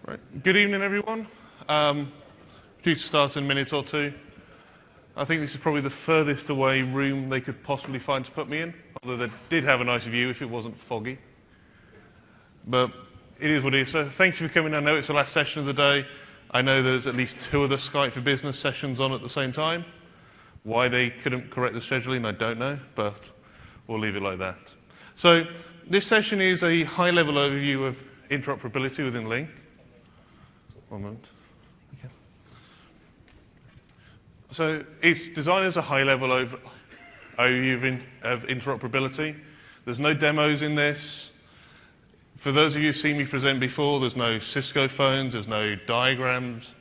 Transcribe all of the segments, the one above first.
Right. Good evening, everyone. Due to start in a minute or two. I think this is probably the furthest away room they could possibly find to put me in, although they did have a nice view if it wasn't foggy. But it is what it is. So thank you for coming. I know it's the last session of the day. I know there's at least 2 other Skype for Business sessions on at the same time. Why they couldn't correct the scheduling, I don't know, but we'll leave it like that. So this session is a high-level overview of interoperability within Link. One moment. Okay. So it's designed as a high-level overview of interoperability. There's no demos in this. For those of you who've seen me present before, there's no Cisco phones, there's no diagrams.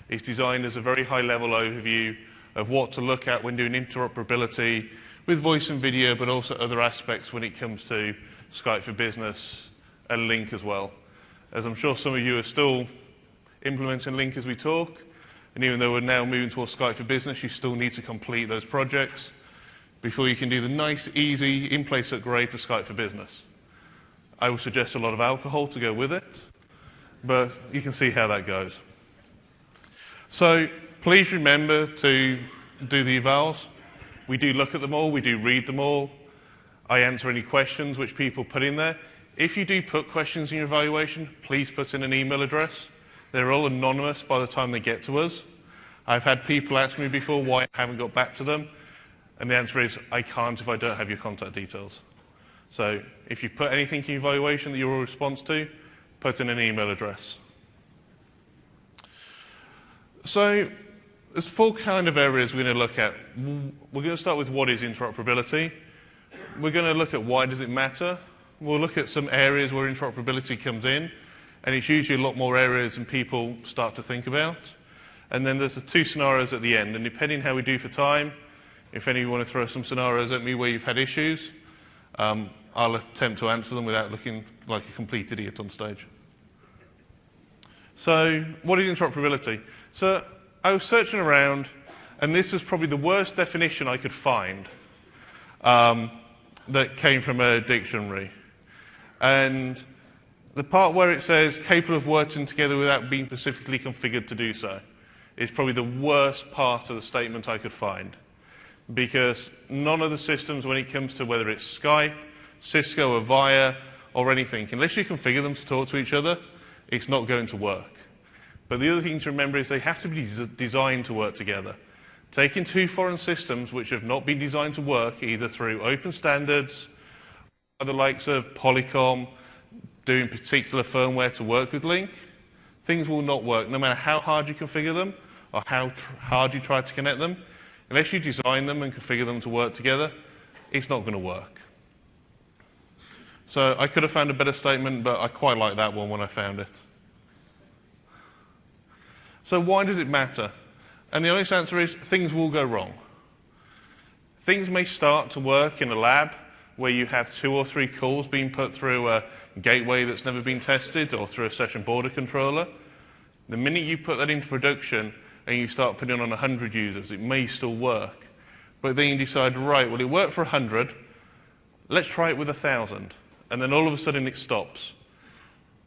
It's designed as a very high-level overview of what to look at when doing interoperability with voice and video, but also other aspects when it comes to Skype for Business and Link as well. As I'm sure some of you are still implementing Link as we talk, and even though we're now moving towards Skype for Business, you still need to complete those projects before you can do the nice, easy, in-place upgrade to Skype for Business. I would suggest a lot of alcohol to go with it, but you can see how that goes. So please remember to do the evals. We do look at them all, we do read them all. I answer any questions which people put in there. If you do put questions in your evaluation, please put in an email address. They're all anonymous by the time they get to us. I've had people ask me before why I haven't got back to them, and the answer is I can't if I don't have your contact details. So if you put anything in your evaluation that you're a response to, put in an email address. So there's 4 kind of areas we're going to look at. We're going to start with what is interoperability. We're going to look at why does it matter. We'll look at some areas where interoperability comes in, and it's usually a lot more areas than people start to think about. And then there's the 2 scenarios at the end, and depending how we do for time, if any of you want to throw some scenarios at me where you've had issues, I'll attempt to answer them without looking like a complete idiot on stage. So what is interoperability? So I was searching around, and this was probably the worst definition I could find that came from a dictionary. And the part where it says capable of working together without being specifically configured to do so is probably the worst part of the statement I could find. Because none of the systems, when it comes to whether it's Skype, Cisco, Avaya, or anything, unless you configure them to talk to each other, it's not going to work. But the other thing to remember is they have to be designed to work together. Taking 2 foreign systems which have not been designed to work, either through open standards, or the likes of Polycom, doing particular firmware to work with Link, things will not work, no matter how hard you configure them or how hard you try to connect them. Unless you design them and configure them to work together, it's not going to work. So I could have found a better statement, but I quite like that one when I found it. So why does it matter? And the honest answer is things will go wrong. Things may start to work in a lab where you have 2 or 3 calls being put through a gateway that's never been tested or through a session border controller. The minute you put that into production and you start putting on 100 users, it may still work. But then you decide, right, well, it worked for 100, let's try it with 1,000. And then all of a sudden it stops.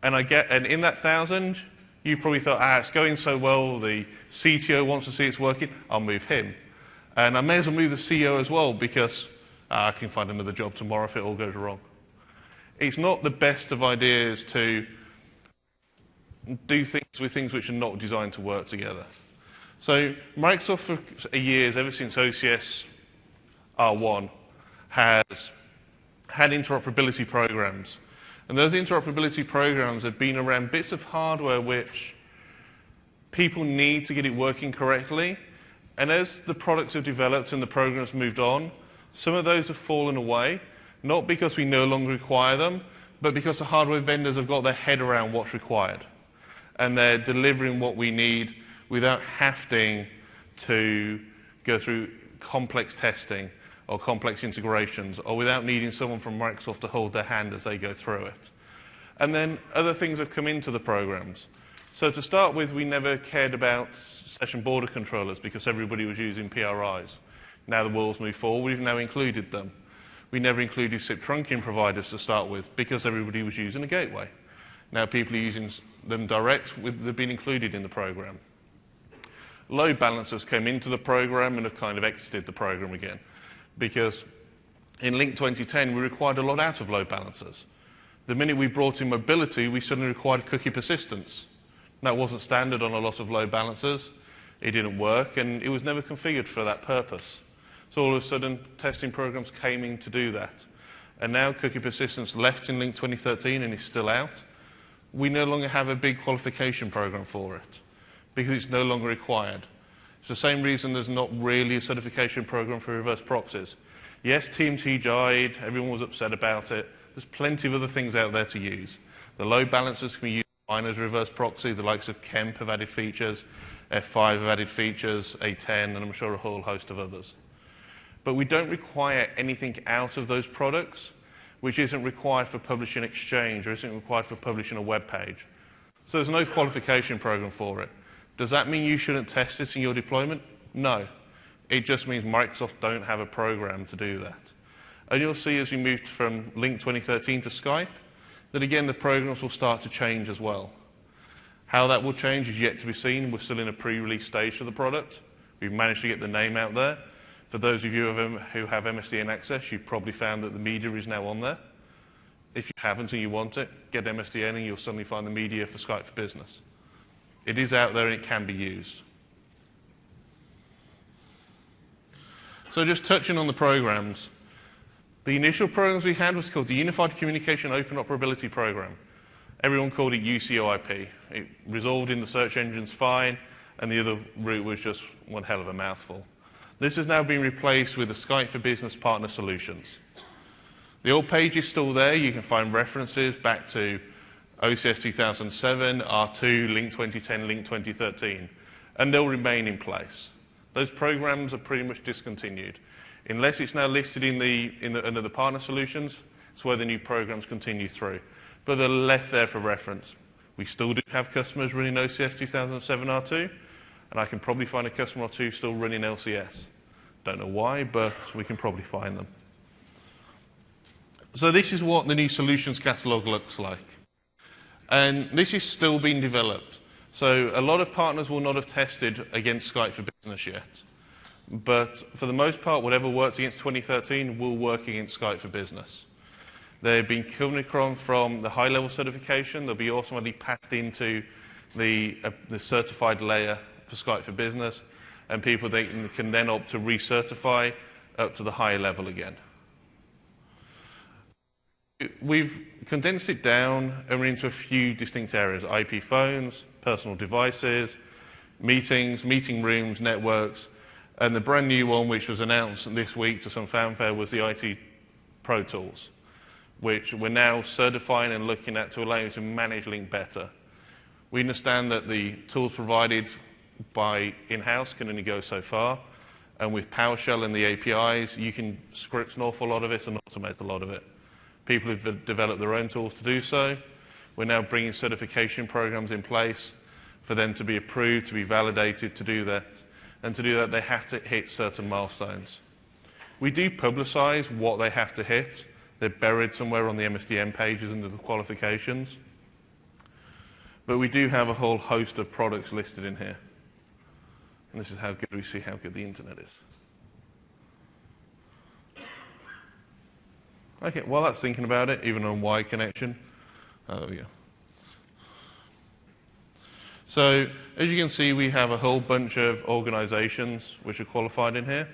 And in that 1,000, you probably thought, it's going so well, the CTO wants to see it's working, I'll move him. And I may as well move the CEO as well because I can find another job tomorrow if it all goes wrong. It's not the best of ideas to do things with things which are not designed to work together. So Microsoft for years, ever since OCS R1, has had interoperability programs. And those interoperability programs have been around bits of hardware which people need to get it working correctly. And as the products have developed and the programs moved on, some of those have fallen away, not because we no longer require them, but because the hardware vendors have got their head around what's required. And they're delivering what we need without having to go through complex testing or complex integrations, or without needing someone from Microsoft to hold their hand as they go through it. And then other things have come into the programs. So to start with, we never cared about session border controllers because everybody was using PRIs. Now the world's moved forward, we've now included them. We never included SIP trunking providers to start with because everybody was using a gateway. Now people are using them direct, they've been included in the program. Load balancers came into the program and have kind of exited the program again, because in Link 2010 we required a lot out of load balancers. The minute we brought in mobility, we suddenly required cookie persistence. That wasn't standard on a lot of load balancers. It didn't work, and it was never configured for that purpose. So all of a sudden, testing programs came in to do that. And now cookie persistence left in Link 2013 and is still out. We no longer have a big qualification program for it, because it's no longer required. It's the same reason there's not really a certification program for reverse proxies. Yes, TMT died, everyone was upset about it. There's plenty of other things out there to use. The load balancers can be used fine as reverse proxy. The likes of Kemp have added features, F5 have added features, A10, and I'm sure a whole host of others. But we don't require anything out of those products which isn't required for publishing Exchange or isn't required for publishing a web page. So there's no qualification program for it. Does that mean you shouldn't test it in your deployment? No. It just means Microsoft don't have a program to do that. And you'll see as we moved from Link 2013 to Skype, that again the programs will start to change as well. How that will change is yet to be seen. We're still in a pre-release stage for the product. We've managed to get the name out there. For those of you who have MSDN access, you've probably found that the media is now on there. If you haven't and you want it, get MSDN and you'll suddenly find the media for Skype for Business. It is out there and it can be used. So just touching on the programs. The initial programs we had was called the Unified Communication Interoperability Program. Everyone called it UCOIP. It resolved in the search engines fine, and the other route was just one hell of a mouthful. This has now been replaced with the Skype for Business Partner Solutions. The old page is still there. You can find references back to OCS 2007, R2, Link 2010, Link 2013, and they'll remain in place. Those programs are pretty much discontinued. Unless it's now listed under the partner solutions, it's where the new programs continue through. But they're left there for reference. We still do have customers running OCS 2007 R2, and I can probably find a customer or two still running LCS. Don't know why, but we can probably find them. So this is what the new solutions catalog looks like. And this is still being developed. So a lot of partners will not have tested against Skype for Business yet. But for the most part, whatever works against 2013 will work against Skype for Business. They've been coming from the high-level certification. They'll be automatically passed into the certified layer for Skype for Business, and people can then opt to recertify up to the higher level again. We've condensed it down and we're into a few distinct areas: IP phones, personal devices, meetings, meeting rooms, networks, and the brand new one which was announced this week to some fanfare was the IT Pro Tools, which we're now certifying and looking at to allow you to manage Link better. We understand that the tools provided by in-house can only go so far, and with PowerShell and the APIs, you can script an awful lot of it and automate a lot of it. People have developed their own tools to do so. We're now bringing certification programs in place for them to be approved, to be validated, to do that. And to do that, they have to hit certain milestones. We do publicize what they have to hit. They're buried somewhere on the MSDN pages under the qualifications. But we do have a whole host of products listed in here. And this is how good we see how good the internet is. Okay, while that's thinking about it, even on wide connection. Oh, there we go. So, as you can see, we have a whole bunch of organizations which are qualified in here.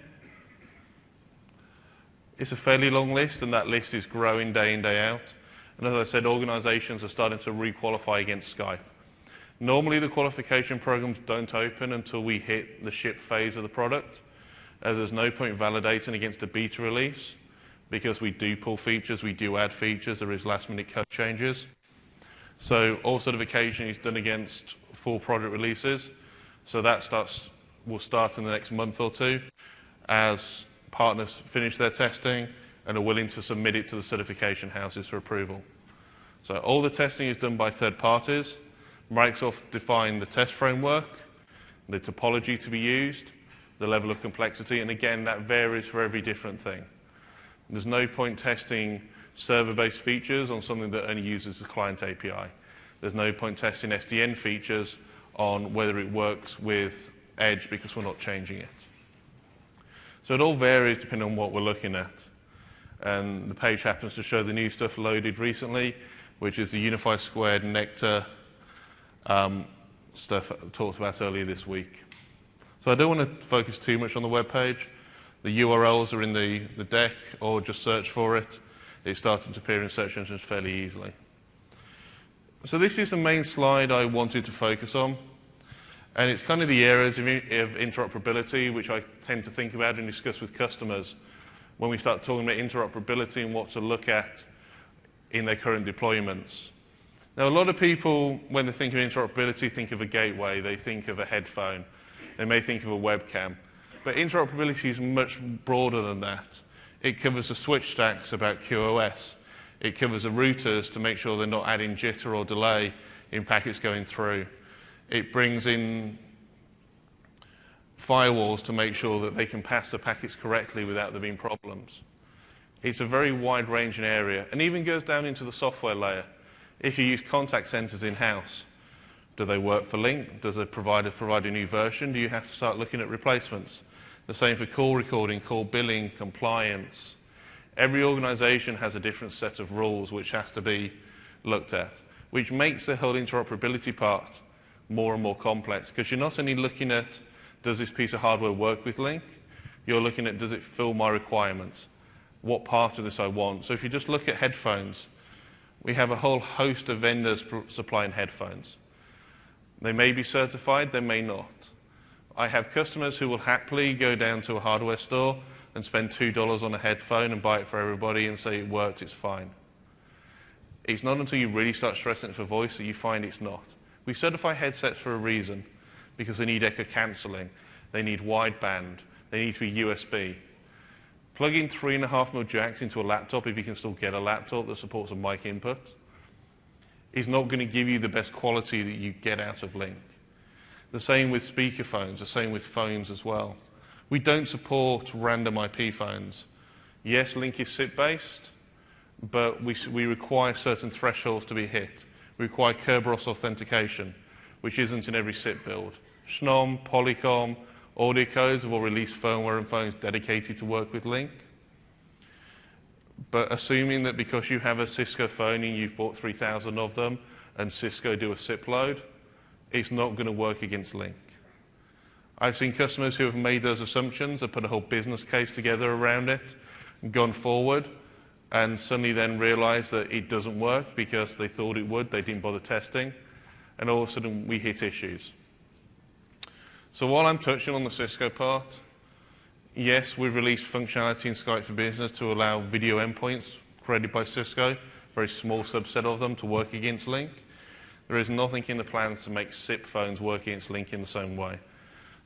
It's a fairly long list, and that list is growing day in, day out. And as I said, organizations are starting to re-qualify against Skype. Normally, the qualification programs don't open until we hit the ship phase of the product, as there's no point validating against a beta release, because we do pull features, we do add features, there is last-minute code changes. So all certification is done against full product releases. So that will start in the next month or two as partners finish their testing and are willing to submit it to the certification houses for approval. So all the testing is done by third parties. Microsoft defined the test framework, the topology to be used, the level of complexity, and again, that varies for every different thing. There's no point testing server-based features on something that only uses the client API. There's no point testing SDN features on whether it works with Edge because we're not changing it. So it all varies depending on what we're looking at. And the page happens to show the new stuff loaded recently, which is the Unified Squared Nectar stuff I talked about earlier this week. So I don't want to focus too much on the web page. The URLs are in the deck, or just search for it. It's starting to appear in search engines fairly easily. So this is the main slide I wanted to focus on. And it's kind of the areas of interoperability which I tend to think about and discuss with customers when we start talking about interoperability and what to look at in their current deployments. Now, a lot of people, when they think of interoperability, think of a gateway, they think of a headphone, they may think of a webcam. But interoperability is much broader than that. It covers the switch stacks about QoS. It covers the routers to make sure they're not adding jitter or delay in packets going through. It brings in firewalls to make sure that they can pass the packets correctly without there being problems. It's a very wide-ranging area, and even goes down into the software layer. If you use contact centers in-house, do they work for Link? Does a provider provide a new version? Do you have to start looking at replacements? The same for call recording, call billing, compliance. Every organization has a different set of rules which has to be looked at, which makes the whole interoperability part more and more complex, because you're not only looking at, does this piece of hardware work with Link? You're looking at, does it fill my requirements? What part of this I want? So if you just look at headphones, we have a whole host of vendors supplying headphones. They may be certified, they may not. I have customers who will happily go down to a hardware store and spend $2 on a headphone and buy it for everybody and say it worked, it's fine. It's not until you really start stressing it for voice that you find it's not. We certify headsets for a reason, because they need echo cancelling, they need wideband, they need to be USB. Plug in 3.5mm jacks into a laptop, if you can still get a laptop that supports a mic input, is not going to give you the best quality that you get out of Link. The same with speakerphones, the same with phones as well. We don't support random IP phones. Yes, Link is SIP-based, but we require certain thresholds to be hit. We require Kerberos authentication, which isn't in every SIP build. Schnom, Polycom, Audio Codes have all released firmware and phones dedicated to work with Link. But assuming that because you have a Cisco phone and you've bought 3,000 of them and Cisco do a SIP load, it's not going to work against Link. I've seen customers who have made those assumptions and put a whole business case together around it and gone forward, and suddenly then realize that it doesn't work because they thought it would, they didn't bother testing, and all of a sudden we hit issues. So while I'm touching on the Cisco part, yes, we've released functionality in Skype for Business to allow video endpoints created by Cisco, a very small subset of them, to work against Link. There is nothing in the plan to make SIP phones work against Link in the same way.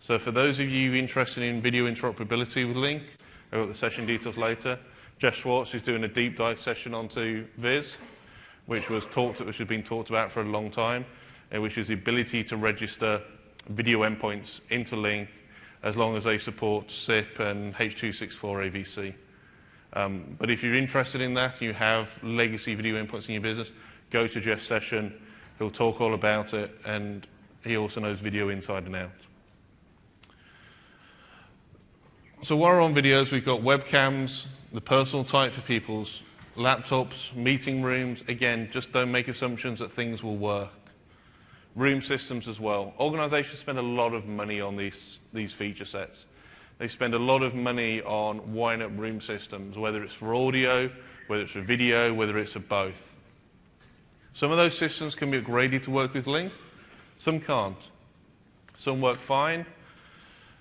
So for those of you interested in video interoperability with Link, I've got the session details later. Jeff Schwartz is doing a deep dive session onto Viz, which has been talked about for a long time, and which is the ability to register video endpoints into Link as long as they support SIP and H.264 AVC. But if you're interested in that, you have legacy video endpoints in your business, go to Jeff's session. He'll talk all about it, and he also knows video inside and out. So while we're on videos, we've got webcams, the personal type for people's laptops, meeting rooms. Again, just don't make assumptions that things will work. Room systems as well. Organizations spend a lot of money on these feature sets. They spend a lot of money on wiring up room systems, whether it's for audio, whether it's for video, whether it's for both. Some of those systems can be upgraded to work with Link, some can't. Some work fine,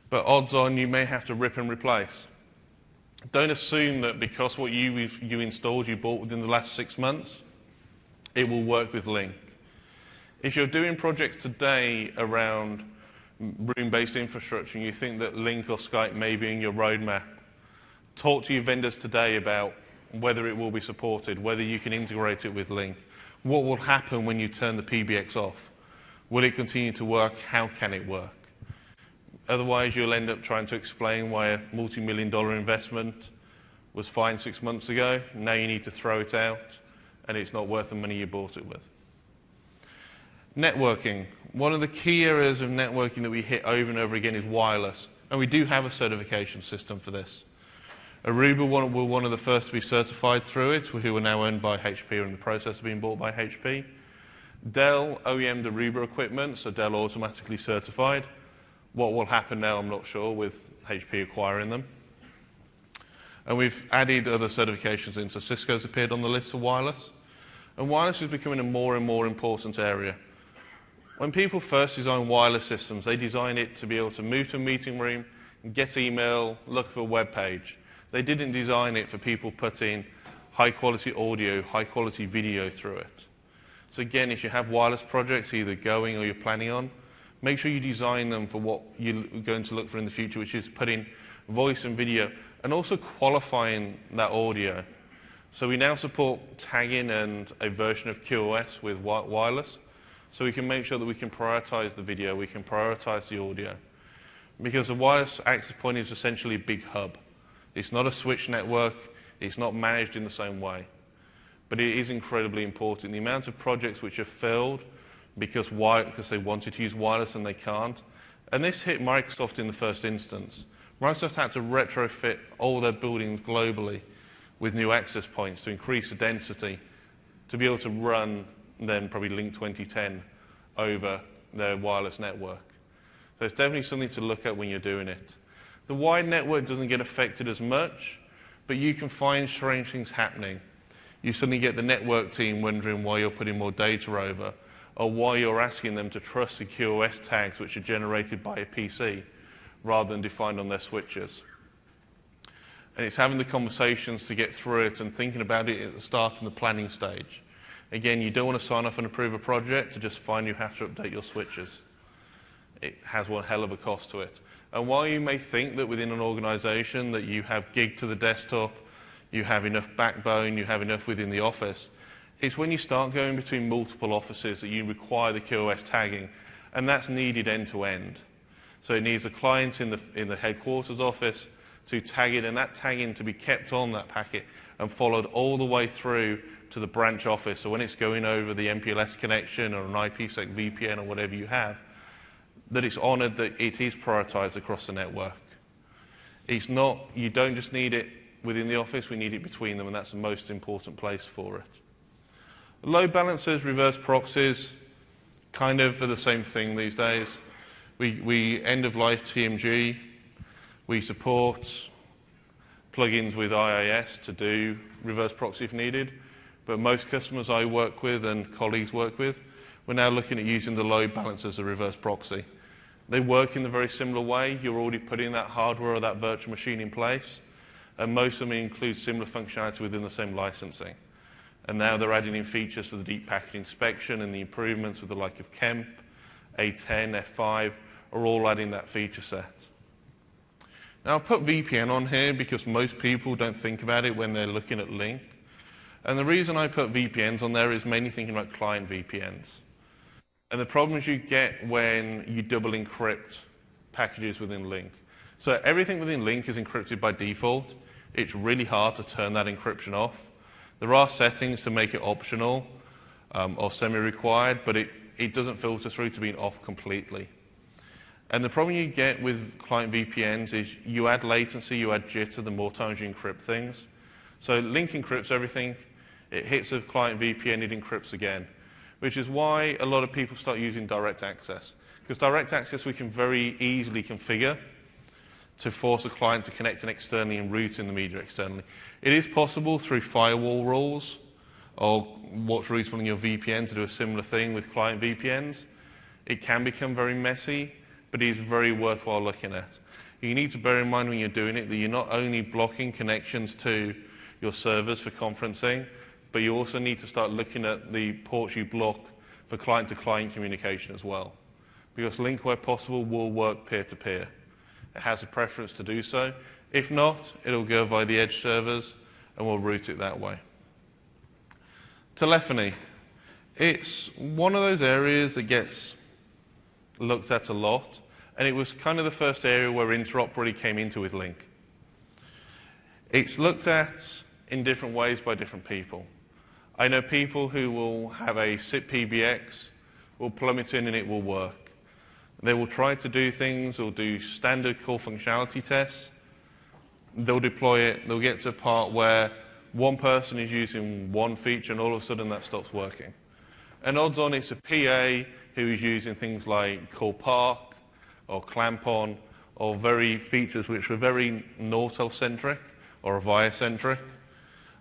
but odds on you may have to rip and replace. Don't assume that because what you installed, you bought within the last 6 months, it will work with Link. If you're doing projects today around room-based infrastructure and you think that Link or Skype may be in your roadmap, talk to your vendors today about whether it will be supported, whether you can integrate it with Link. What will happen when you turn the PBX off? Will it continue to work? How can it work? Otherwise, you'll end up trying to explain why a multi-million-dollar investment was fine 6 months ago. Now you need to throw it out, and it's not worth the money you bought it with. Networking. One of the key areas of networking that we hit over and over again is wireless, and we do have a certification system for this. Aruba were one of the first to be certified through it, who are now owned by HP or in the process of being bought by HP. Dell OEM'd Aruba equipment, so Dell automatically certified. What will happen now, I'm not sure, with HP acquiring them. And we've added other certifications in, so Cisco's appeared on the list for wireless. And wireless is becoming a more and more important area. When people first design wireless systems, they design it to be able to move to a meeting room, get email, look at a web page. They didn't design it for people putting high-quality audio, high-quality video through it. So again, if you have wireless projects either going or you're planning on, make sure you design them for what you're going to look for in the future, which is putting voice and video, and also qualifying that audio. So we now support tagging and a version of QoS with wireless, so we can make sure that we can prioritize the video, we can prioritize the audio. Because a wireless access point is essentially a big hub. It's not a switch network, it's not managed in the same way. But it is incredibly important. The amount of projects which have failed because they wanted to use wireless and they can't. And this hit Microsoft in the first instance. Microsoft had to retrofit all their buildings globally with new access points to increase the density to be able to run then probably Link 2010 over their wireless network. So it's definitely something to look at when you're doing it. The wide network doesn't get affected as much, but you can find strange things happening. You suddenly get the network team wondering why you're putting more data over, or why you're asking them to trust the QoS tags which are generated by a PC rather than defined on their switches. And it's having the conversations to get through it and thinking about it at the start and the planning stage. Again, you don't want to sign off and approve a project to just find you have to update your switches. It has one hell of a cost to it. And while you may think that within an organization that you have gig to the desktop, you have enough backbone, you have enough within the office, it's when you start going between multiple offices that you require the QoS tagging, and that's needed end to end. So it needs a client in the headquarters office to tag it, and that tagging to be kept on that packet and followed all the way through to the branch office. So when it's going over the MPLS connection or an IPsec VPN or whatever you have, that it's honored that it is prioritized across the network. It's not, you don't just need it within the office, we need it between them, and that's the most important place for it. Load balancers, reverse proxies, kind of are the same thing these days. We end-of-life TMG. We support plugins with IIS to do reverse proxy if needed, but most customers I work with and colleagues work with, we're now looking at using the load balancer as a reverse proxy. They work in a very similar way. You're already putting that hardware or that virtual machine in place, and most of them include similar functionality within the same licensing. And now they're adding in features for the deep packet inspection and the improvements with the like of Kemp, A10, F5, are all adding that feature set. Now, I've put VPN on here because most people don't think about it when they're looking at Link. And the reason I put VPNs on there is mainly thinking about client VPNs. And the problems you get when you double encrypt packages within Link. So everything within Link is encrypted by default. It's really hard to turn that encryption off. There are settings to make it optional or semi-required, but it doesn't filter through to being off completely. And the problem you get with client VPNs is you add latency, you add jitter the more times you encrypt things. So Link encrypts everything. It hits a client VPN, it encrypts again, which is why a lot of people start using direct access. Because direct access we can very easily configure to force a client to connect in externally and route in the media externally. It is possible through firewall rules or what's reasonable in your VPN to do a similar thing with client VPNs. It can become very messy, but it is very worthwhile looking at. You need to bear in mind when you're doing it that you're not only blocking connections to your servers for conferencing, but you also need to start looking at the ports you block for client-to-client communication as well. Because Link, where possible, will work peer-to-peer. It has a preference to do so. If not, it'll go via the edge servers, and we'll route it that way. Telephony. It's one of those areas that gets looked at a lot, and it was kind of the first area where interoperability came into with Link. It's looked at in different ways by different people. I know people who will have a SIP PBX We'll plumb it in and it will work. They will try to do things, or do standard core functionality tests. They'll deploy it, they'll get to a part where one person is using one feature and all of a sudden that stops working. And odds on it's a PA who is using things like call park or clamp on, or very features which were very Nortel-centric or Avaya-centric,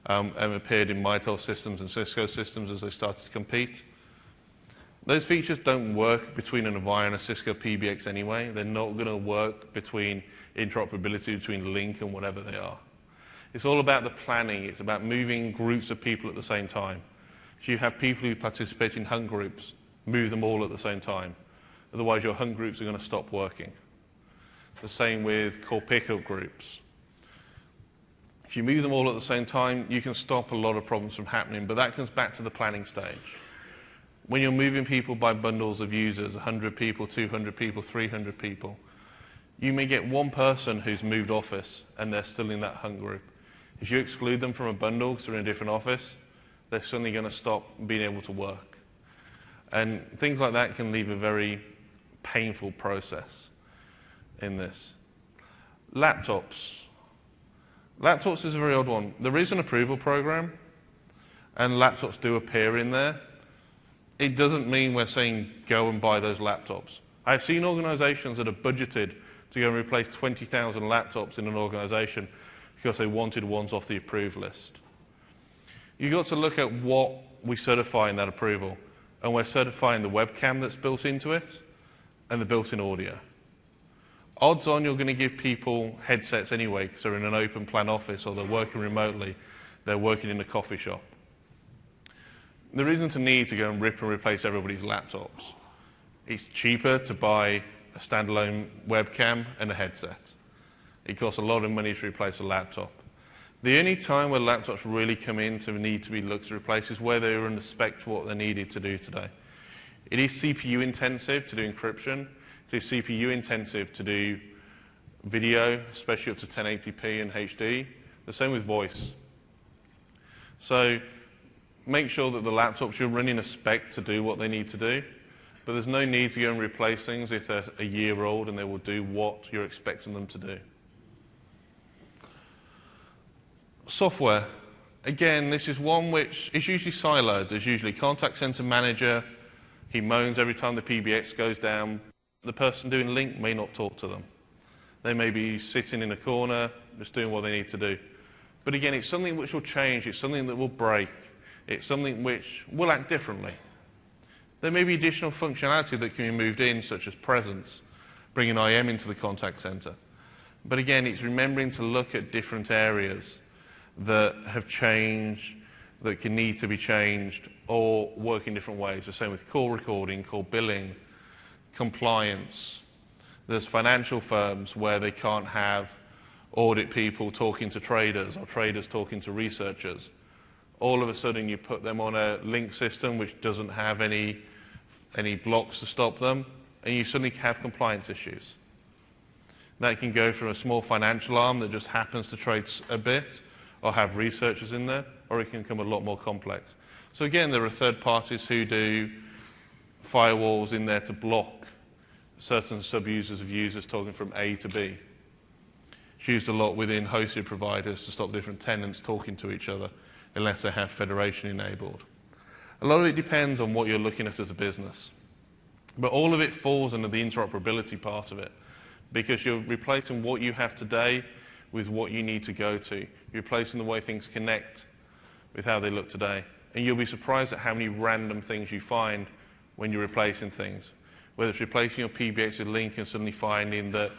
and appeared in Mitel systems and Cisco systems as they started to compete. Those features don't work between an Avaya and a Cisco PBX anyway. They're not going to work between interoperability between Link and whatever they are. It's all about the planning. It's about moving groups of people at the same time. If you have people who participate in hunt groups, move them all at the same time. Otherwise, your hunt groups are going to stop working. The same with call pickup groups. If you move them all at the same time, you can stop a lot of problems from happening, but that comes back to the planning stage. When you're moving people by bundles of users, 100 people, 200 people, 300 people, you may get one person who's moved office and they're still in that hunt group. If you exclude them from a bundle because they're in a different office, they're suddenly going to stop being able to work. And things like that can leave a very painful process in this. Laptops. Laptops is a very odd one. There is an approval program, and laptops do appear in there. It doesn't mean we're saying go and buy those laptops. I've seen organizations that have budgeted to go and replace 20,000 laptops in an organization because they wanted ones off the approved list. You've got to look at what we certify in that approval. And we're certifying the webcam that's built into it and the built-in audio. Odds on you're going to give people headsets anyway because they're in an open plan office or they're working remotely, they're working in a coffee shop. There isn't a need to go and rip and replace everybody's laptops. It's cheaper to buy a standalone webcam and a headset. It costs a lot of money to replace a laptop. The only time where laptops really come in to need to be looked to replace is where they are under spec to what they're needed to do today. It is CPU intensive to do encryption. It is CPU intensive to do video, especially up to 1080p and HD. The same with voice. So make sure that the laptops you're running a spec to do what they need to do, but there's no need to go and replace things if they're a year old and they will do what you're expecting them to do. Software. Again, this is one which is usually siloed. There's usually a contact center manager. He moans every time the PBX goes down. The person doing Link may not talk to them. They may be sitting in a corner, just doing what they need to do. But again, it's something which will change. It's something that will break. It's something which will act differently. There may be additional functionality that can be moved in, such as presence, bringing IM into the contact center. But again, it's remembering to look at different areas that have changed, that can need to be changed, or work in different ways. The same with call recording, call billing, compliance. There's financial firms where they can't have audit people talking to traders or traders talking to researchers. All of a sudden you put them on a link system which doesn't have any blocks to stop them, and you suddenly have compliance issues. That can go from a small financial arm that just happens to trade a bit, or have researchers in there, or it can become a lot more complex. So again, there are third parties who do firewalls in there to block certain sub-users of users talking from A to B. It's used a lot within hosted providers to stop different tenants talking to each other unless they have federation enabled. A lot of it depends on what you're looking at as a business. But all of it falls under the interoperability part of it, because you're replacing what you have today with what you need to go to. You're replacing the way things connect with how they look today. And you'll be surprised at how many random things you find when you're replacing things. Whether it's replacing your PBX with Link and suddenly finding that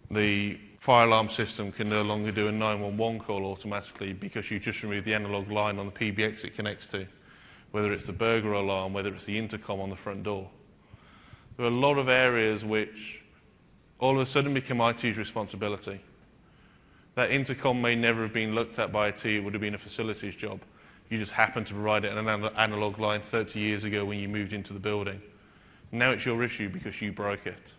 the fire alarm system can no longer do a 911 call automatically because you just removed the analog line on the PBX it connects to. Whether it's the burglar alarm, whether it's the intercom on the front door. There are a lot of areas which all of a sudden become IT's responsibility. That intercom may never have been looked at by IT, it would have been a facilities job. You just happened to provide it on an analog line 30 years ago when you moved into the building. Now it's your issue because you broke it.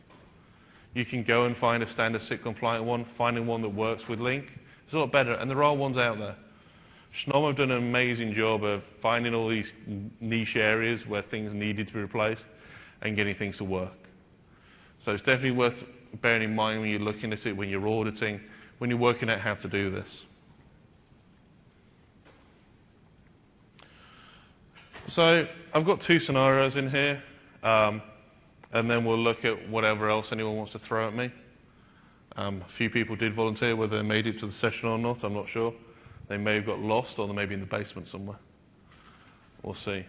You can go and find a standard SIP compliant one, finding one that works with Link. It's a lot better, and there are ones out there. Schnom have done an amazing job of finding all these niche areas where things needed to be replaced and getting things to work. So it's definitely worth bearing in mind when you're looking at it, when you're auditing, when you're working out how to do this. So I've got two scenarios in here, and then we'll look at whatever else anyone wants to throw at me. A few people did volunteer, whether they made it to the session or not, I'm not sure. They may have got lost, or they may be in the basement somewhere. We'll see.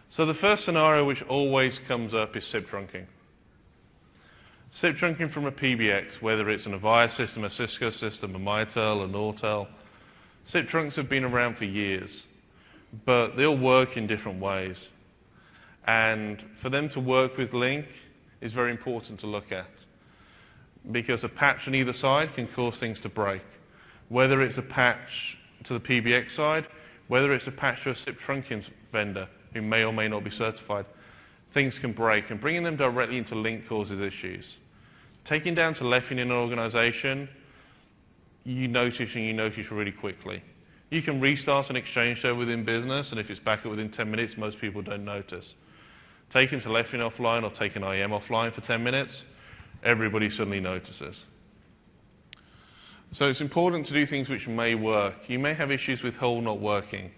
So the first scenario which always comes up is SIP trunking. SIP trunking from a PBX, whether it's an Avaya system, a Cisco system, a Mitel, a Nortel. SIP trunks have been around for years, but they all work in different ways. And for them to work with Link is very important to look at, because a patch on either side can cause things to break. Whether it's a patch to the PBX side, whether it's a patch to a SIP trunking vendor who may or may not be certified, things can break, and bringing them directly into Link causes issues. Taking down telephony in an organization, you notice really quickly. You can restart an Exchange server within business, and if it's back up within 10 minutes, most people don't notice. Taking telephony offline or taking IM offline for 10 minutes, everybody suddenly notices. So it's important to do things which may work. You may have issues with hold not working.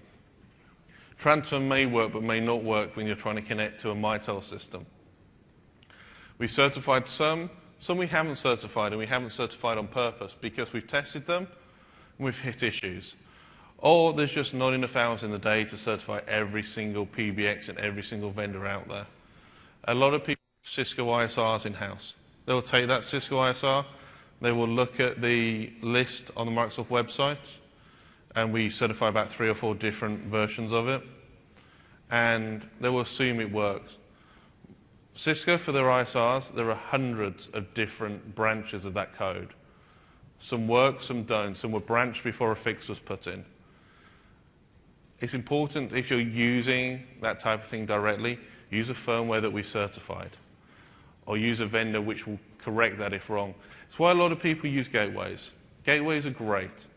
Transfer may work but may not work when you're trying to connect to a Mitel system. We certified some we haven't certified, and we haven't certified on purpose because we've tested them and we've hit issues. Or there's just not enough hours in the day to certify every single PBX and every single vendor out there. A lot of people have Cisco ISRs in-house. They will take that Cisco ISR, they will look at the list on the Microsoft website, and we certify about 3 or 4 different versions of it, and they will assume it works. Cisco, for their ISRs, there are hundreds of different branches of that code. Some work, some don't. Some were branched before a fix was put in. It's important, if you're using that type of thing directly, use a firmware that we certified, or use a vendor which will correct that if wrong. It's why a lot of people use gateways. Gateways are great.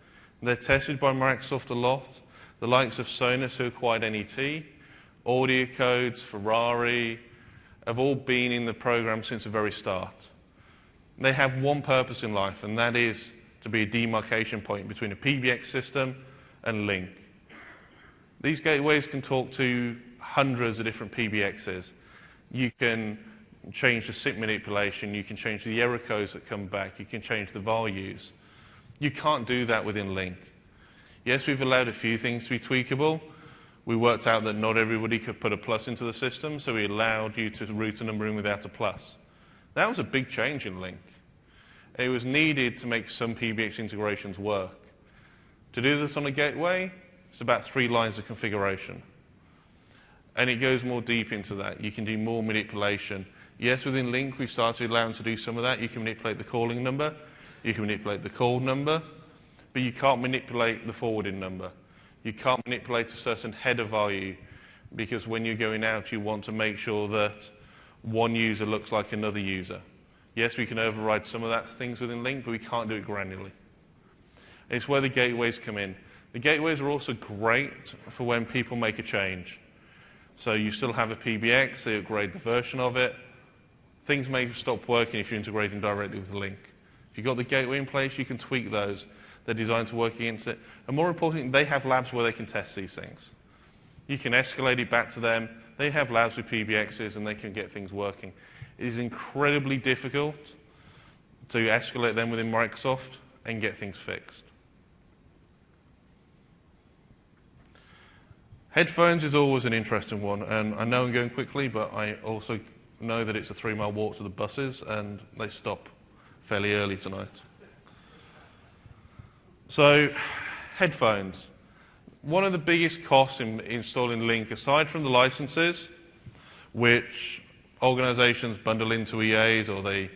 They're tested by Microsoft a lot. The likes of Sonos, who acquired NET, Audio Codes, Ferrari, have all been in the program since the very start. They have one purpose in life, and that is to be a demarcation point between a PBX system and Link. These gateways can talk to hundreds of different PBXs. You can change the SIP manipulation, you can change the error codes that come back, you can change the values. You can't do that within Link. Yes, we've allowed a few things to be tweakable. We worked out that not everybody could put a plus into the system, so we allowed you to route a number in without a plus. That was a big change in Link. It was needed to make some PBX integrations work. To do this on a gateway, it's about 3 lines of configuration. And it goes more deep into that. You can do more manipulation. Yes, within Link, we started allowing to do some of that. You can manipulate the calling number, you can manipulate the called number, but you can't manipulate the forwarding number. You can't manipulate a certain header value, because when you're going out, you want to make sure that one user looks like another user. Yes, we can override some of that things within Link, but we can't do it granularly. It's where the gateways come in. The gateways are also great for when people make a change. So you still have a PBX, they upgrade the version of it. Things may stop working if you're integrating directly with the Link. If you've got the gateway in place, you can tweak those. They're designed to work against it. And more importantly, they have labs where they can test these things. You can escalate it back to them. They have labs with PBXs, and they can get things working. It is incredibly difficult to escalate them within Microsoft and get things fixed. Headphones is always an interesting one, and I know I'm going quickly, but I also know that it's a 3-mile walk to the buses, and they stop fairly early tonight. So, headphones. One of the biggest costs in installing Link, aside from the licenses, which organizations bundle into EAs or they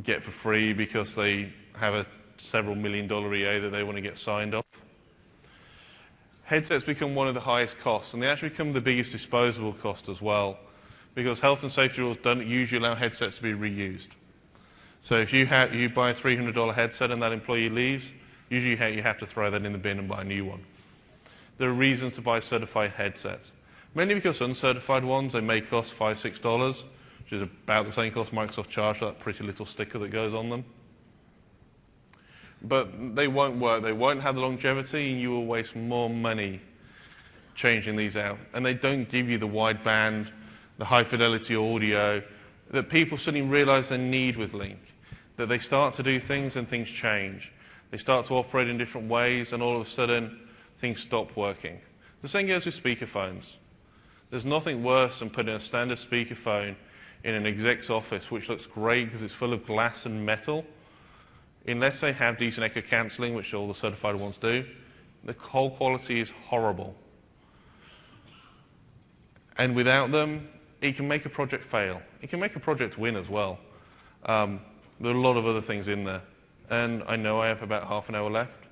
get for free because they have a several $1 million EA that they want to get signed off. Headsets become one of the highest costs, and they actually become the biggest disposable cost as well, because health and safety rules don't usually allow headsets to be reused. So if you buy a $300 headset and that employee leaves, usually you have to throw that in the bin and buy a new one. there are reasons to buy certified headsets. Mainly because uncertified ones, they may cost $5, $6, which is about the same cost Microsoft charged for that pretty little sticker that goes on them. But they won't work. They won't have the longevity, and you will waste more money changing these out. And they don't give you the wideband, the high-fidelity audio that people suddenly realize they need with Link. That they start to do things and things change. They start to operate in different ways, and all of a sudden, things stop working. The same goes with speakerphones. There's nothing worse than putting a standard speakerphone in an exec's office, which looks great because it's full of glass and metal. Unless they have decent echo cancelling, which all the certified ones do, the whole quality is horrible. And without them, it can make a project fail. It can make a project win as well. There are a lot of other things in there. And I know I have about half an hour left.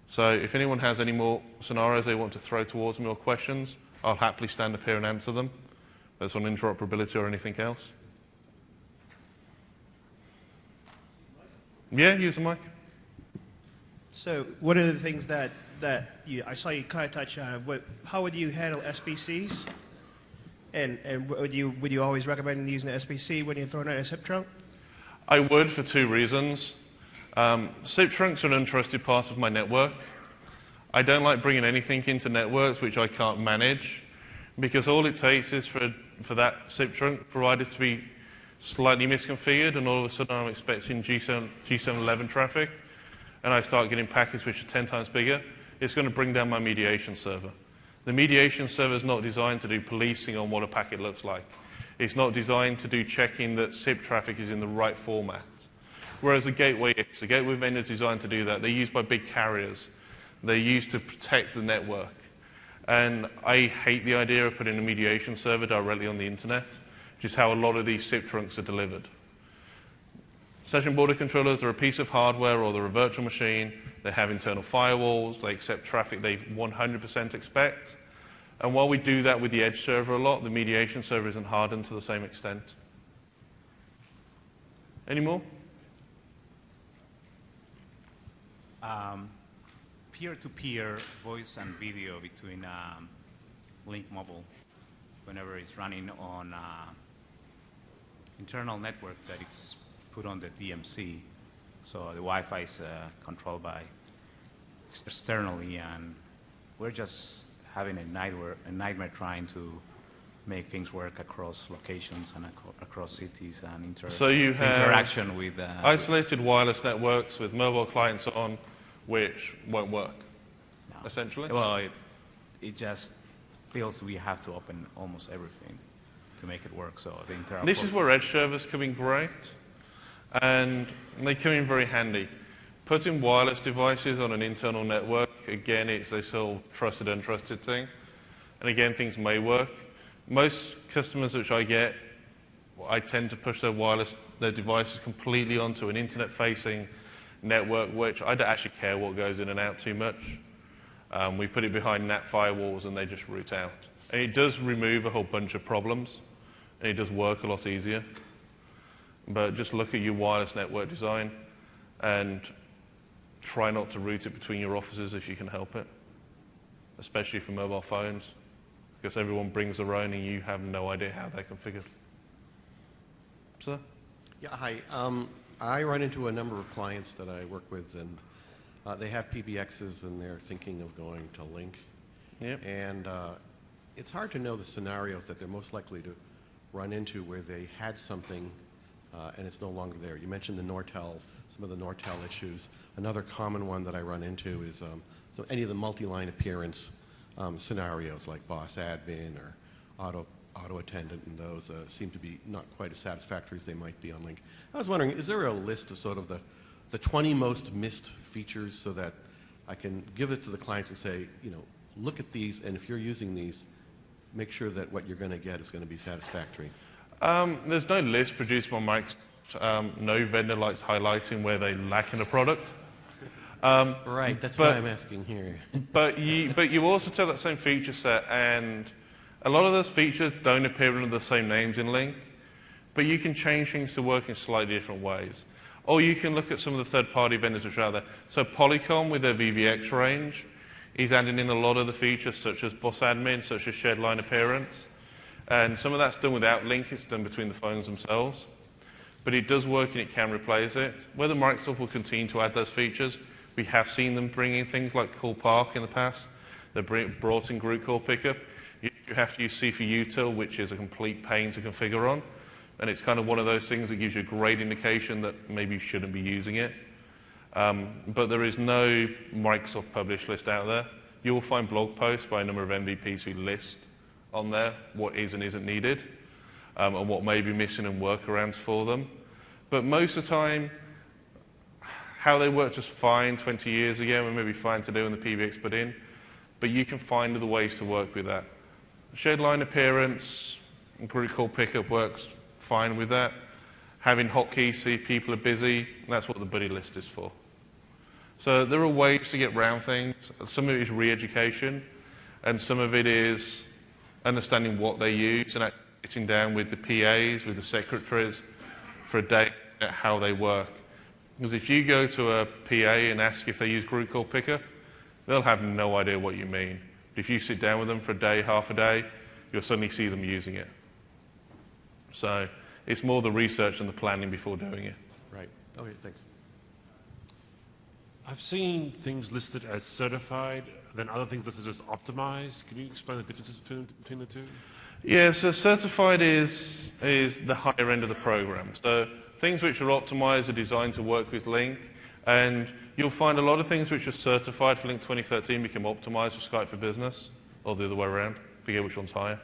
So if anyone has any more scenarios they want to throw towards me or questions, I'll happily stand up here and answer them. That's on interoperability or anything else. Yeah, use the mic. So one of the things that I saw you kind of touch on, how would you handle SBCs? And would you always recommend using the SBC when you're throwing out a SIP trunk? I would for two reasons. SIP trunks are an untrusted part of my network. I don't like bringing anything into networks which I can't manage, because all it takes is for that SIP trunk provider to be slightly misconfigured, and all of a sudden I'm expecting G711 traffic, and I start getting packets which are 10 times bigger. It's going to bring down my mediation server. The mediation server is not designed to do policing on what a packet looks like. It's not designed to do checking that SIP traffic is in the right format. Whereas the gateway is. The gateway vendor is designed to do that. They're used by big carriers. They're used to protect the network. And I hate the idea of putting a mediation server directly on the internet, which is how a lot of these SIP trunks are delivered. Session border controllers are a piece of hardware or they're a virtual machine. They have internal firewalls. They accept traffic they 100% expect. And while we do that with the edge server a lot, the mediation server isn't hardened to the same extent. Any more? Peer-to-peer voice and video between Link Mobile, whenever it's running on internal network that it's put on the DMC. So the Wi-Fi is controlled by externally, and we're just having a nightmare trying to make things work across locations and across cities and so you have interaction with isolated wireless networks with mobile clients on, which won't work, no. Essentially? Well, it just feels we have to open almost everything to make it work. So the interoperability. This is where edge servers come in great, and they come in very handy. Putting wireless devices on an internal network, again, it's a sort of trusted, untrusted thing. And again, things may work. Most customers which I get, I tend to push their devices completely onto an internet-facing network, which I don't actually care what goes in and out too much. We put it behind NAT firewalls and they just route out. And it does remove a whole bunch of problems, and it does work a lot easier. But just look at your wireless network design and try not to route it between your offices if you can help it, especially for mobile phones, because everyone brings their own and you have no idea how they're configured. Sir? Yeah, hi. I run into a number of clients that I work with, and they have PBXs and they're thinking of going to Link. Yep. And it's hard to know the scenarios that they're most likely to run into where they had something and it's no longer there. You mentioned the Nortel, some of the Nortel issues. Another common one that I run into is so any of the multi-line appearance scenarios like boss admin or auto attendant, and those seem to be not quite as satisfactory as they might be on Link. I was wondering, is there a list of sort of the 20 most missed features so that I can give it to the clients and say, you know, look at these, and if you're using these, make sure that what you're going to get is going to be satisfactory? There's no list produced by Microsoft. No vendor likes highlighting where they lack in a product. Right, that's why I'm asking here. but you also tell that same feature set, and a lot of those features don't appear under the same names in Link, but you can change things to work in slightly different ways. Or you can look at some of the third-party vendors which are out there. So Polycom with their VVX range He's adding in a lot of the features such as boss admin, such as shared line appearance. And some of that's done without link, it's done between the phones themselves. But it does work and it can replace it. Whether Microsoft will continue to add those features, we have seen them bring in things like Call Park in the past. They've brought in group call pickup. You have to use C4Util, which is a complete pain to configure on. And it's kind of one of those things that gives you a great indication that maybe you shouldn't be using it. But there is no Microsoft published list out there. You will find blog posts by a number of MVPs who list on there what is and isn't needed, and what may be missing and workarounds for them. But most of the time, how they worked just fine 20 years ago and maybe fine to do when the PBX put in, but you can find other ways to work with that. Shared line appearance, group call pickup works fine with that. Having hotkeys, see if people are busy, that's what the buddy list is for. So there are ways to get around things. Some of it is re-education, and some of it is understanding what they use and sitting down with the PAs, with the secretaries for a day at how they work. Because if you go to a PA and ask if they use group call pickup, they'll have no idea what you mean. But if you sit down with them for a day, half a day, you'll suddenly see them using it. So it's more the research and the planning before doing it. Right. Okay, thanks. I've seen things listed as certified, then other things listed as optimized. Can you explain the differences between the two? Yeah, so certified is the higher end of the program. So things which are optimized are designed to work with Link, and you'll find a lot of things which are certified for Link 2013 become optimized for Skype for Business, or the other way around. Forget which one's higher.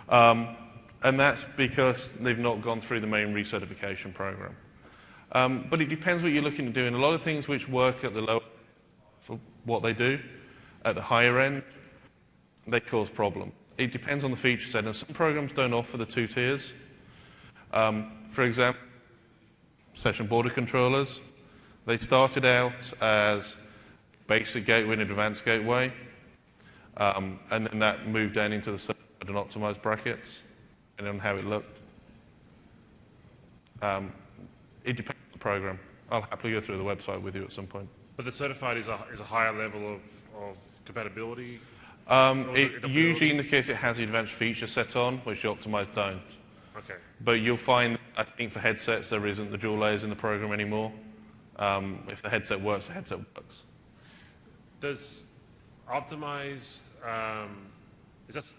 And that's because they've not gone through the main recertification program. But it depends what you're looking to do. And a lot of things which work at the lower for what they do, at the higher end, they cause problem. It depends on the feature set, and some programs don't offer the 2 tiers. For example, session border controllers, they started out as basic gateway and advanced gateway, and then that moved down into the certified and optimized brackets, and on how it looked. It depends on the program. I'll happily go through the website with you at some point. But the certified is a higher level of compatibility? It usually indicates it has the advanced feature set on, which the optimized don't. Okay. But you'll find, I think for headsets, there isn't the dual layers in the program anymore. If the headset works, the headset works. Does optimized, does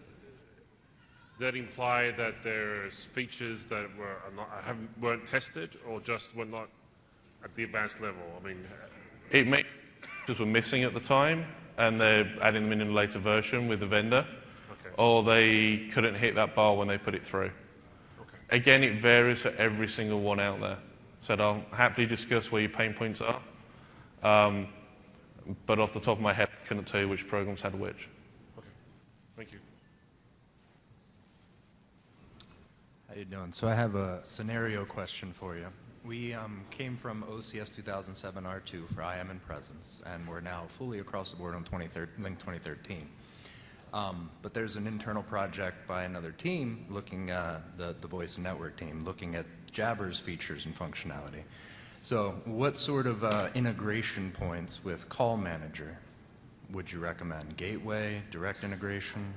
that imply that there's features that weren't tested or just were not at the advanced level? I mean, It may just were missing at the time, and they're adding them in a later version with the vendor, okay. or they couldn't hit that bar when they put it through. Okay. Again, it varies for every single one out there. So I'll happily discuss where your pain points are, but off the top of my head, I couldn't tell you which programs had which. Okay, thank you. How you doing? So I have a scenario question for you. We came from OCS 2007 R2 for IM and Presence, and we're now fully across the board on Link 2013. But there's an internal project by another team looking at the voice and network team, looking at Jabber's features and functionality. So what sort of integration points with Call Manager would you recommend? Gateway, direct integration?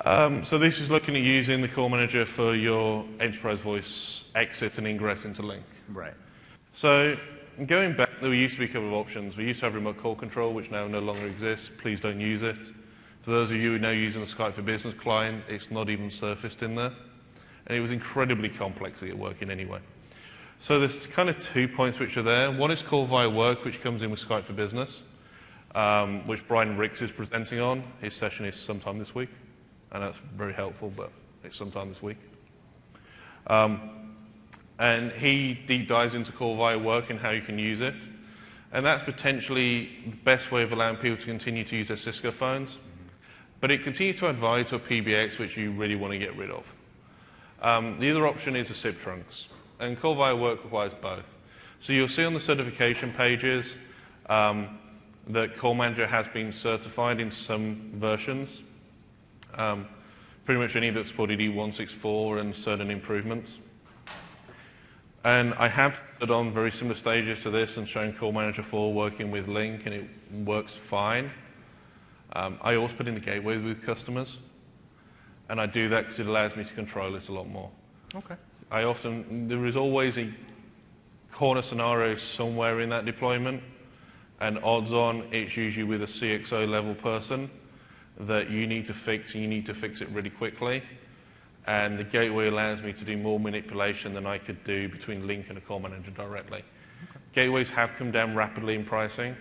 So this is looking at using the Call Manager for your enterprise voice exit and ingress into Link. Right. So going back, there used to be a couple of options. We used to have remote call control, which now no longer exists. Please don't use it. For those of you who are now using the Skype for Business client, it's not even surfaced in there. And it was incredibly complex to get working anyway. So there's kind of 2 points which are there. One is Call via Work, which comes in with Skype for Business, which Brian Ricks is presenting on. His session is sometime this week. And that's very helpful, but it's sometime this week. And he deep dives into Call via Work and how you can use it. And that's potentially the best way of allowing people to continue to use their Cisco phones. But it continues to advise to a PBX which you really want to get rid of. The other option is the SIP trunks. And Call via Work requires both. So you'll see on the certification pages that Call Manager has been certified in some versions. Pretty much any that supported E164 and certain improvements. And I have put on very similar stages to this and shown Call Manager 4 working with Link, and it works fine. I also put in a gateway with customers, and I do that because it allows me to control it a lot more. Okay. There is always a corner scenario somewhere in that deployment, and odds on it's usually with a CXO level person that you need to fix, and you need to fix it really quickly. And the gateway allows me to do more manipulation than I could do between Link and a core manager directly. Okay. Gateways have come down rapidly in pricing.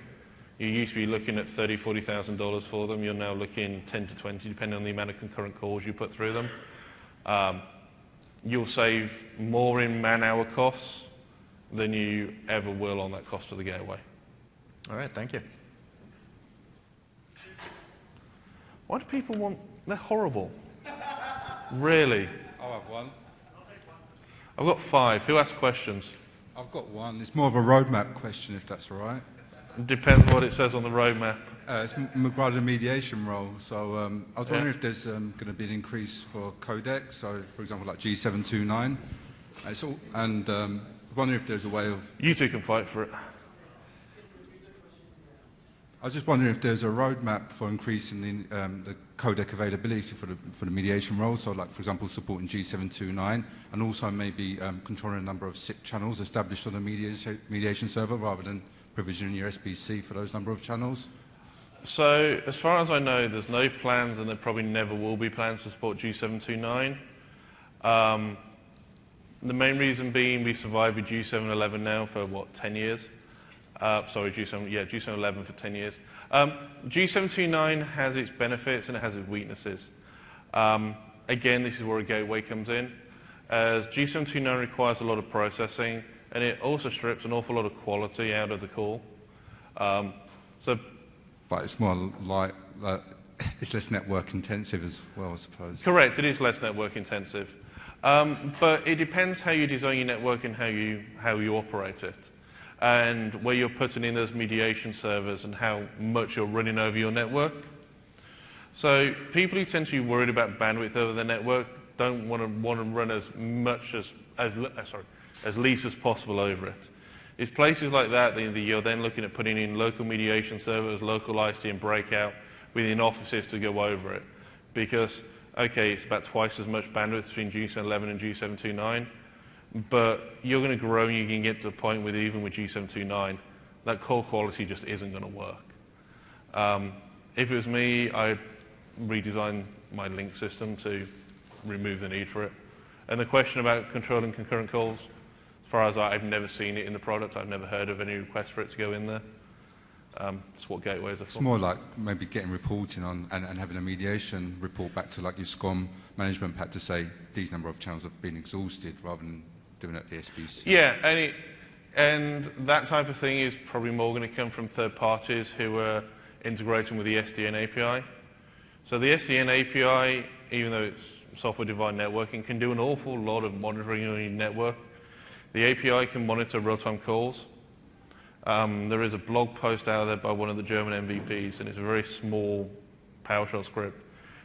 You used to be looking at $30,000, $40,000 for them. You're now looking 10 to 20, depending on the amount of concurrent calls you put through them. You'll save more in man-hour costs than you ever will on that cost of the gateway. All right, thank you. Why do people want... They're horrible. Really? I'll have one. I've got 5. Who asked questions? I've got one. It's more of a roadmap question, if that's all right. Depends what it says on the roadmap. It's regarding the mediation role. So I was wondering if there's going to be an increase for codecs, so for example like G729. I was wondering if there's a way of... You two can fight for it. I was just wondering if there's a roadmap for increasing the codec availability for the mediation role, so like for example supporting G729, and also maybe controlling a number of SIP channels established on the mediation server rather than provisioning your SBC for those number of channels. So as far as I know, there's no plans, and there probably never will be plans to support G729. The main reason being we survived with G711 now for, what, 10 years? G711 for 10 years. G729 has its benefits and it has its weaknesses. Again, this is where a gateway comes in, as G729 requires a lot of processing, and it also strips an awful lot of quality out of the call. But it's more like it's less network intensive as well, I suppose. Correct, it is less network intensive. But it depends how you design your network and how you operate it, and where you're putting in those mediation servers and how much you're running over your network. So people who tend to be worried about bandwidth over their network don't want to run as much as least as possible over it. It's places like that that you're then looking at putting in local mediation servers, local ICT and breakout within offices to go over it. Because, okay, it's about twice as much bandwidth between G711 and G729, but you're going to grow and you can get to a point with even with G729, that call quality just isn't going to work. If it was me, I'd redesign my link system to remove the need for it. And the question about controlling concurrent calls, as far as I've never seen it in the product. I've never heard of any request for it to go in there. It's what gateways are for. It's more like maybe getting reporting on and having a mediation report back to like your SCOM management pack to say these number of channels have been exhausted rather than doing it at the SBC. Yeah, and that type of thing is probably more going to come from third parties who are integrating with the SDN API. So the SDN API, even though it's software-defined networking, can do an awful lot of monitoring on your network. The API can monitor real-time calls. There is a blog post out there by one of the German MVPs, and it's a very small PowerShell script.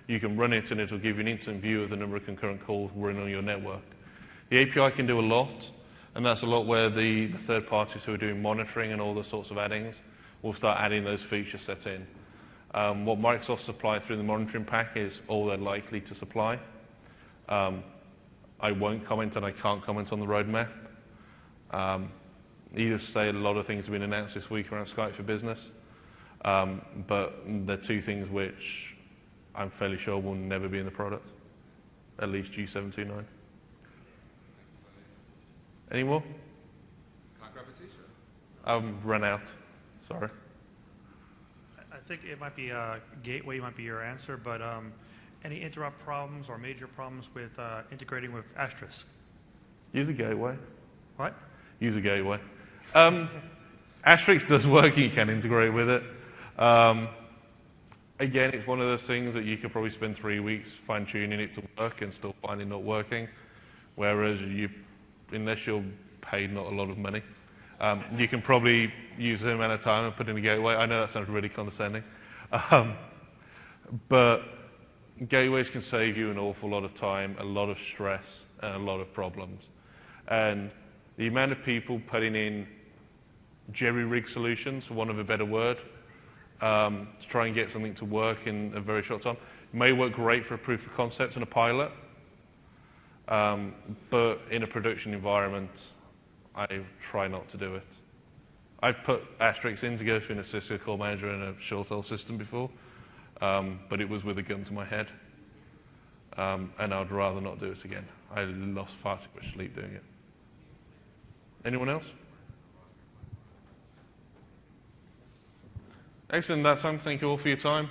You can run it, and it will give you an instant view of the number of concurrent calls running on your network. The API can do a lot, and that's a lot where the third parties who are doing monitoring and all the sorts of addings will start adding those feature sets in. What Microsoft supply through the monitoring pack is all they're likely to supply. I won't comment, and I can't comment on the roadmap. Needless to say, a lot of things have been announced this week around Skype for Business, but they're two things which I'm fairly sure will never be in the product, at least G729. Any more? Can I grab a t-shirt? I've run out, sorry. I think it might be a gateway might be your answer, but any interrupt problems or major problems with integrating with Asterisk? Use a gateway. What? Use a gateway. Asterisk does work, you can integrate with it. Again, it's one of those things that you could probably spend 3 weeks fine-tuning it to work and still find it not working, whereas unless you're paid not a lot of money, you can probably use the amount of time and put in a gateway. I know that sounds really condescending, but gateways can save you an awful lot of time, a lot of stress, and a lot of problems. And the amount of people putting in jerry-rig solutions, for want of a better word, to try and get something to work in a very short time. It may work great for a proof of concept and a pilot, but in a production environment, I try not to do it. I've put asterisks in to go through an Cisco call manager and a short-haul system before, but it was with a gun to my head, and I'd rather not do it again. I lost far too much sleep doing it. Anyone else? Excellent, that's time. Thank you all for your time.